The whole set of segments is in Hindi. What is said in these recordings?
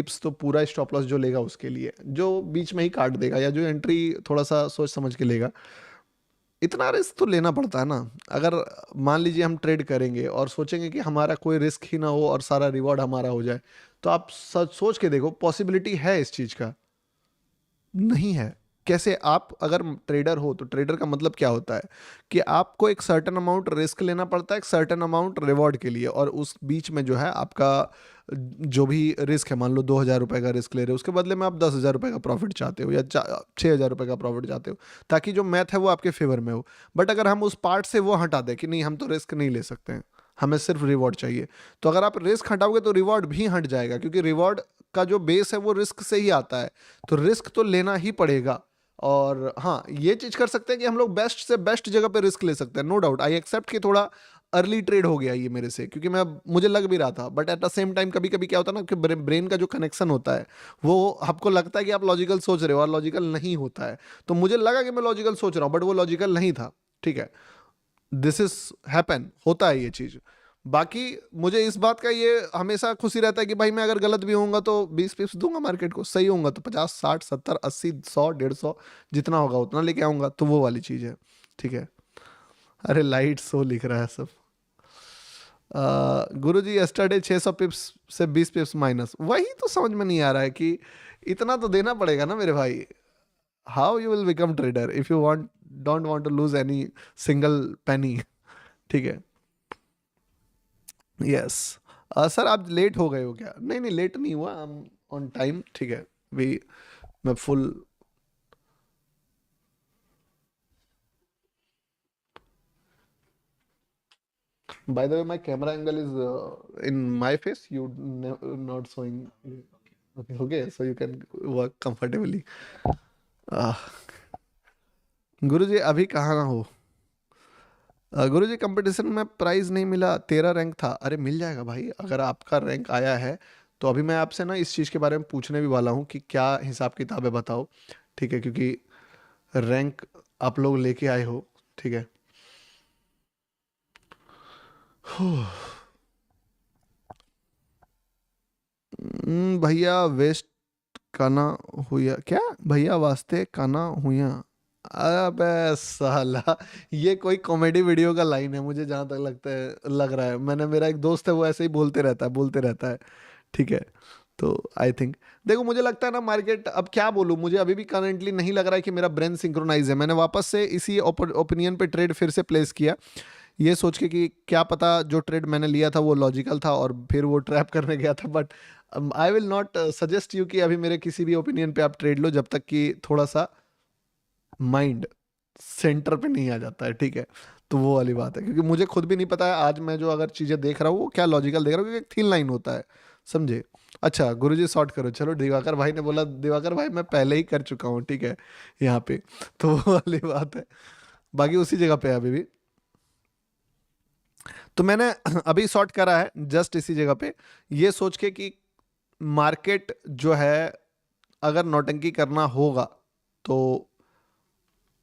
टिप्स तो पूरा स्टॉप लॉस जो लेगा उसके लिए, जो बीच में ही काट देगा या जो एंट्री थोड़ा सा सोच समझ के लेगा। इतना रिस्क तो लेना पड़ता है ना। अगर मान लीजिए हम ट्रेड करेंगे और सोचेंगे कि हमारा कोई रिस्क ही ना हो और सारा रिवॉर्ड हमारा हो जाए, तो आप सच सोच के देखो, पॉसिबिलिटी है इस चीज़ का? नहीं है। कैसे? आप अगर ट्रेडर हो तो ट्रेडर का मतलब क्या होता है कि आपको एक सर्टेन अमाउंट रिस्क लेना पड़ता है, एक सर्टेन अमाउंट रिवॉर्ड के लिए, और उस बीच में जो है आपका जो भी रिस्क है, मान लो 2,000 रुपये का रिस्क ले रहे हो, उसके बदले में आप 10,000 रुपये का प्रॉफिट चाहते हो या 6,000 रुपये का प्रॉफिट चाहते हो, ताकि जो मैथ है वो आपके फेवर में हो। बट अगर हम उस पार्ट से वो हटा दें कि नहीं, हम तो रिस्क नहीं ले सकते हैं, हमें सिर्फ रिवॉर्ड चाहिए, तो अगर आप रिस्क हटाओगे तो रिवॉर्ड भी हट जाएगा, क्योंकि रिवॉर्ड का जो बेस है वो रिस्क से ही आता है। तो रिस्क तो लेना ही पड़ेगा। और हाँ, ये चीज कर सकते हैं कि हम लोग बेस्ट से बेस्ट जगह पे रिस्क ले सकते हैं, नो डाउट। आई एक्सेप्ट कि थोड़ा अर्ली ट्रेड हो गया ये मेरे से, क्योंकि मैं मुझे लग भी रहा था, but at the same time कभी कभी क्या होता है ना कि ब्रेन का जो कनेक्शन होता है वो आपको लगता है कि आप लॉजिकल सोच रहे हो और लॉजिकल नहीं होता है। तो मुझे लगा कि मैं लॉजिकल सोच रहा हूँ, बट वो लॉजिकल नहीं था। ठीक है, दिस इज हैपन, होता है ये चीज। बाकी मुझे इस बात का ये हमेशा खुशी रहता है कि भाई मैं अगर गलत भी होऊंगा तो 20 पिप्स दूंगा मार्केट को, सही होऊंगा तो 50, 60, 70, 80, 100, 150 जितना होगा उतना लेके आऊंगा, तो वो वाली चीज है। ठीक है। अरे लाइट सो लिख रहा है सब। गुरु जी यस्टरडे 600 पिप्स से 20 पिप्स माइनस, वही तो समझ में नहीं आ रहा है कि इतना तो देना पड़ेगा ना मेरे भाई। How you will become trader if you want don't want to lose any single penny. ठीक है। यस। सर आप लेट हो गए हो क्या? नहीं नहीं, लेट नहीं हुआ, ऑन टाइम। ठीक है। भी मैं full. By the way my camera angle is in my face, you not showing. Okay okay, so you can work comfortably. गुरुजी अभी कहाँ हो? गुरुजी कंपटीशन में प्राइज नहीं मिला, 13 रैंक था। अरे मिल जाएगा भाई, अगर आपका रैंक आया है तो अभी मैं आपसे ना इस चीज़ के बारे में पूछने भी वाला हूँ कि क्या हिसाब किताब है, बताओ। ठीक है, क्योंकि रैंक आप लोग लेके आए हो। ठीक है। भैया वेस्ट काना हुआ क्या? भैया वास्ते काना हुआ। अबे साला, ये कोई कॉमेडी वीडियो का लाइन है मुझे जहां तक लगता है, लग रहा है। मैंने, मेरा एक दोस्त है वो ऐसे ही बोलते रहता है, बोलते रहता है। ठीक है। तो आई थिंक, देखो मुझे लगता है ना मार्केट, अब क्या बोलूं, मुझे अभी भी करंटली नहीं लग रहा है कि मेरा ब्रेन सिंक्रोनाइज है। मैंने वापस से इसी ओपिनियन पे ट्रेड फिर से प्लेस किया, ये सोच के कि क्या पता जो ट्रेड मैंने लिया था वो लॉजिकल था और फिर वो ट्रैप करने गया था। But I will not suggest you कि अभी मेरे किसी भी ओपिनियन पे आप ट्रेड लो, जब तक कि थोड़ा सा माइंड सेंटर पे नहीं आ जाता है। ठीक है। तो वो वाली बात है, क्योंकि मुझे खुद भी नहीं पता है आज मैं जो अगर चीज़ें देख रहा हूँ वो क्या लॉजिकल देख रहा हूँ, क्योंकि एक थिन लाइन होता है, समझे? अच्छा गुरुजी सॉर्ट करो, चलो दिवाकर भाई ने बोला, दिवाकर भाई मैं पहले ही कर चुका हूँ। ठीक है, यहाँ पे तो वो वाली बात है। बाकी उसी जगह पे है अभी भी। तो मैंने अभी सॉर्ट करा है जस्ट इसी जगह पे, ये सोच के कि मार्केट जो है अगर नौटंकी करना होगा तो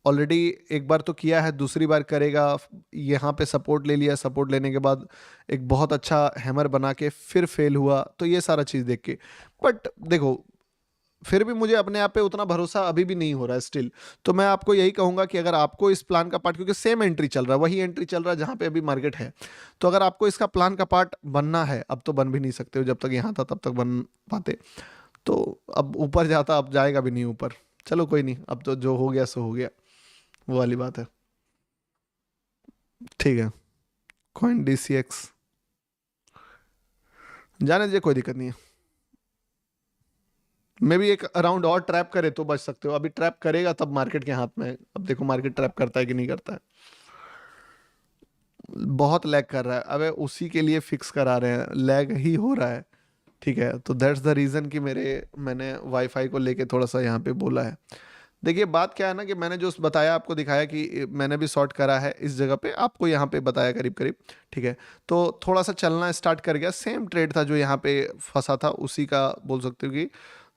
ऑलरेडी एक बार तो किया है, दूसरी बार करेगा। यहाँ पे सपोर्ट ले लिया, सपोर्ट लेने के बाद एक बहुत अच्छा हैमर बना के फिर फेल हुआ, तो ये सारा चीज़ देख के। बट देखो, फिर भी मुझे अपने आप पे उतना भरोसा अभी भी नहीं हो रहा है स्टिल। तो मैं आपको यही कहूंगा कि अगर आपको इस प्लान का पार्ट, क्योंकि सेम एंट्री चल रहा है, वही एंट्री चल रहा है जहां पे अभी मार्केट है, तो अगर आपको इसका प्लान का पार्ट बनना है, अब तो बन भी नहीं सकते हो, जब तक यहाँ था तब तक बन पाते। तो अब ऊपर जाता, अब जाएगा भी नहीं ऊपर। चलो कोई नहीं, अब तो जो हो गया सो हो गया, वो वाली बात है। ठीक है। कॉइन DCX जाने दीजिए, कोई दिक्कत नहीं है। मे भी एक राउंड और ट्रैप करे तो बच सकते हो, अभी ट्रैप करेगा तब मार्केट के हाथ में है। अब देखो मार्केट ट्रैप करता है कि नहीं करता है। बहुत लैग कर रहा है, अबे उसी के लिए फिक्स करा रहे हैं, लैग ही हो रहा है। ठीक है, तो दैट्स द रीज़न कि मैंने वाईफाई को लेके थोड़ा सा यहाँ पे बोला है। देखिए बात क्या है ना कि मैंने जो बताया आपको, दिखाया कि मैंने भी सॉर्ट करा है इस जगह पे, आपको यहाँ पे बताया करीब करीब। ठीक है। तो थोड़ा सा चलना स्टार्ट कर गया, सेम ट्रेड था जो यहाँ पे फंसा था, उसी का बोल सकते हो कि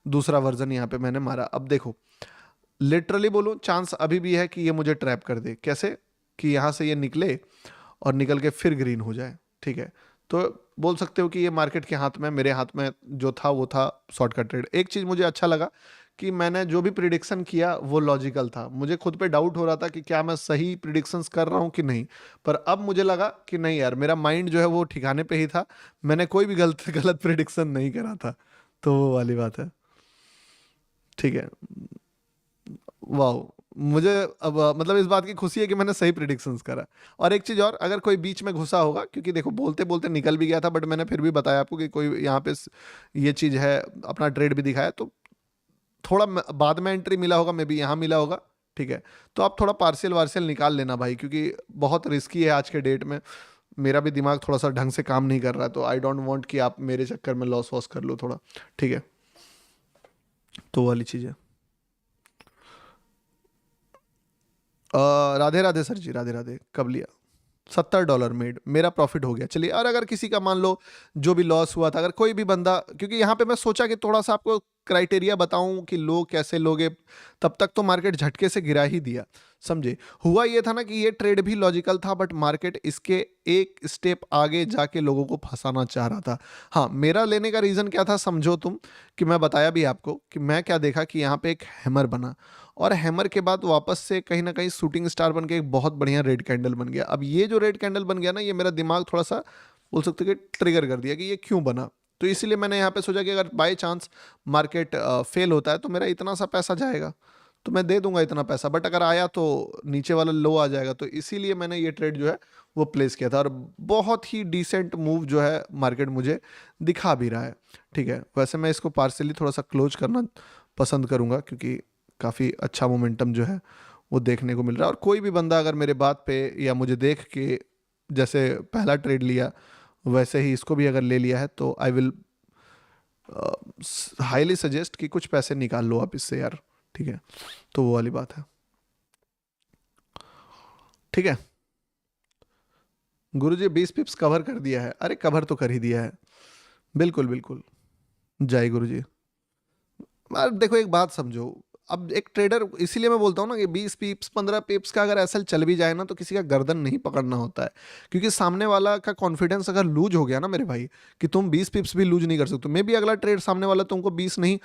दूसरा वर्जन यहाँ पे मैंने मारा। अब देखो, लिटरली बोलूँ, चांस अभी भी है कि ये मुझे ट्रैप कर दे। कैसे? कि यहाँ से ये निकले और निकल के फिर ग्रीन हो जाए। ठीक है। तो बोल सकते हो कि ये मार्केट के हाथ में, मेरे हाथ में जो था वो था शॉर्ट का ट्रेड। एक चीज़ मुझे अच्छा लगा कि मैंने जो भी प्रिडिक्शन किया वो लॉजिकल था। मुझे खुद पे डाउट हो रहा था कि क्या मैं सही प्रिडिक्शंस कर रहा हूँ कि नहीं, पर अब मुझे लगा कि नहीं यार, मेरा माइंड जो है वो ठिकाने पे ही था, मैंने कोई भी गलत गलत प्रिडिक्शन नहीं करा था। तो वो वाली बात है। ठीक है। वाह। मुझे अब मतलब इस बात की खुशी है कि मैंने सही प्रिडिक्शंस करा। और एक चीज़ और, अगर कोई बीच में घुसा होगा, क्योंकि देखो बोलते बोलते निकल भी गया था, बट मैंने फिर भी बताया आपको कि कोई यहाँ पे ये चीज़ है, अपना ट्रेड भी दिखाया, तो थोड़ा बाद में एंट्री मिला होगा, मे बी यहाँ मिला होगा। ठीक है। तो आप थोड़ा पार्शियल वार्शियल निकाल लेना भाई, क्योंकि बहुत रिस्की है आज के डेट में। मेरा भी दिमाग थोड़ा सा ढंग से काम नहीं कर रहा है, तो आई डोंट वांट कि आप मेरे चक्कर में लॉस वॉस कर लो थोड़ा। ठीक है। तो वो वाली चीज़ है। राधे राधे सर जी, राधे राधे। कब लिया? $70 मेड, मेरा प्रॉफिट हो गया। चलिए, और अगर किसी का मान लो जो भी लॉस हुआ था, अगर कोई भी बंदा, क्योंकि यहाँ पे मैं सोचा कि थोड़ा सा आपको क्राइटेरिया बताऊं कि लोग कैसे लोगे, तब तक तो मार्केट झटके से गिरा ही दिया। समझे? हुआ ये था ना कि ये ट्रेड भी लॉजिकल था, बट मार्केट इसके एक स्टेप आगे जाके लोगों को फंसाना चाह रहा था। हाँ, मेरा लेने का रीज़न क्या था समझो तुम, कि मैं बताया भी आपको कि मैं क्या देखा कि यहाँ पे एक हैमर बना, और हैमर के बाद वापस से कहीं ना कहीं शूटिंग स्टार बन के एक बहुत बढ़िया रेड कैंडल बन गया। अब ये जो रेड कैंडल बन गया ना, ये मेरा दिमाग थोड़ा सा बोल सकते हो कि ट्रिगर कर दिया कि ये क्यों बना। तो इसीलिए मैंने यहाँ पे सोचा कि अगर बाय चांस मार्केट फेल होता है तो मेरा इतना सा पैसा जाएगा, तो मैं दे दूंगा इतना पैसा, बट अगर आया तो नीचे वाला लो आ जाएगा। तो इसीलिए मैंने ये ट्रेड जो है वो प्लेस किया था, और बहुत ही डिसेंट मूव जो है मार्केट मुझे दिखा भी रहा है। ठीक है। वैसे मैं इसको पार्सली थोड़ा सा क्लोज करना पसंद करूंगा, क्योंकि काफ़ी अच्छा मोमेंटम जो है वो देखने को मिल रहा है। और कोई भी बंदा अगर मेरे बात पे या मुझे देख के जैसे पहला ट्रेड लिया वैसे ही इसको भी अगर ले लिया है, तो आई विल हाईली सजेस्ट कि कुछ पैसे निकाल लो आप इससे यार। ठीक है। तो वो वाली बात है। ठीक है। गुरुजी 20 पिप्स कवर कर दिया है? अरे कवर तो कर ही दिया है। बिल्कुल बिल्कुल। जय गुरुजी। यार देखो, एक बात समझो, अब एक ट्रेडर, इसीलिए मैं बोलता हूँ ना कि 20 पिप्स 15 पिप्स का अगर एसएल चल भी जाए ना, तो किसी का गर्दन नहीं पकड़ना होता है। क्योंकि सामने वाला का कॉन्फिडेंस अगर लूज हो गया ना मेरे भाई, कि तुम 20 पिप्स भी लूज नहीं कर सकते, मे भी अगला ट्रेड सामने वाला तुमको 20 नहीं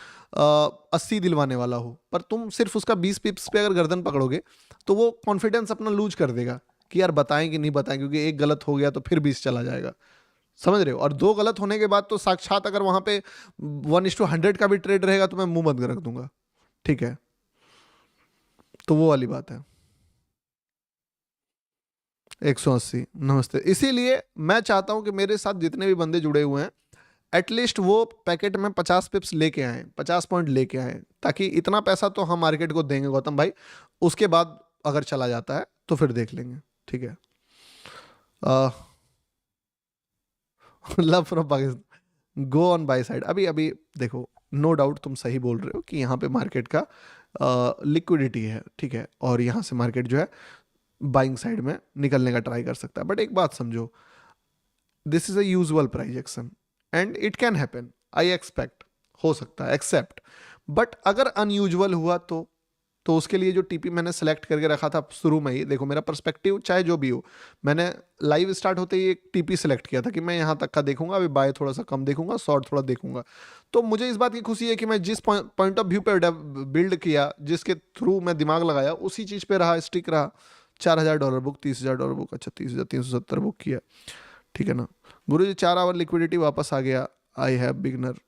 80 दिलवाने वाला हो, पर तुम सिर्फ उसका 20 पिप्स पे अगर गर्दन पकड़ोगे, तो वो कॉन्फिडेंस अपना लूज कर देगा कि यार बताएं कि नहीं बताएं, क्योंकि एक गलत हो गया तो फिर 20 चला जाएगा। समझ रहे हो? और दो गलत होने के बाद तो साक्षात अगर वहां पे 1:100 का भी ट्रेड रहेगा तो मैं मुंह बंद रख दूंगा। ठीक है। तो वो वाली बात है। 180, नमस्ते। इसीलिए मैं चाहता हूं कि मेरे साथ जितने भी बंदे जुड़े हुए हैं, एटलीस्ट वो पैकेट में 50 पिप्स लेके आए, 50 पॉइंट लेके आए, ताकि इतना पैसा तो हम मार्केट को देंगे गौतम भाई। उसके बाद अगर चला जाता है तो फिर देख लेंगे। ठीक है। Love from Pakistan, go on by side. अभी अभी देखो, नो डाउट तुम सही बोल रहे हो कि यहाँ पे मार्केट का लिक्विडिटी है। ठीक है। और यहाँ से मार्केट जो है बाइंग साइड में निकलने का ट्राई कर सकता है, बट एक बात समझो, this is a usual price action and it can happen, I expect, हो सकता है, एक्सेप्ट। बट अगर अनयूजुअल हुआ तो उसके लिए जो टीपी मैंने सेलेक्ट करके रखा था शुरू में ही, देखो मेरा पर्सपेक्टिव चाहे जो भी हो, मैंने लाइव स्टार्ट होते ही एक टीपी सेलेक्ट किया था कि मैं यहाँ तक का देखूंगा, अभी बाय थोड़ा सा कम देखूंगा, शॉर्ट थोड़ा देखूंगा। तो मुझे इस बात की खुशी है कि मैं जिस पॉइंट ऑफ व्यू पे बिल्ड किया, जिसके थ्रू मैं दिमाग लगाया, उसी चीज़ पे रहा, स्टिक रहा। $4,000 बुक, $30,000 बुक, अच्छा 30,370 बुक किया। ठीक है ना गुरु जी? 4 आवर लिक्विडिटी वापस आ गया। I have beginner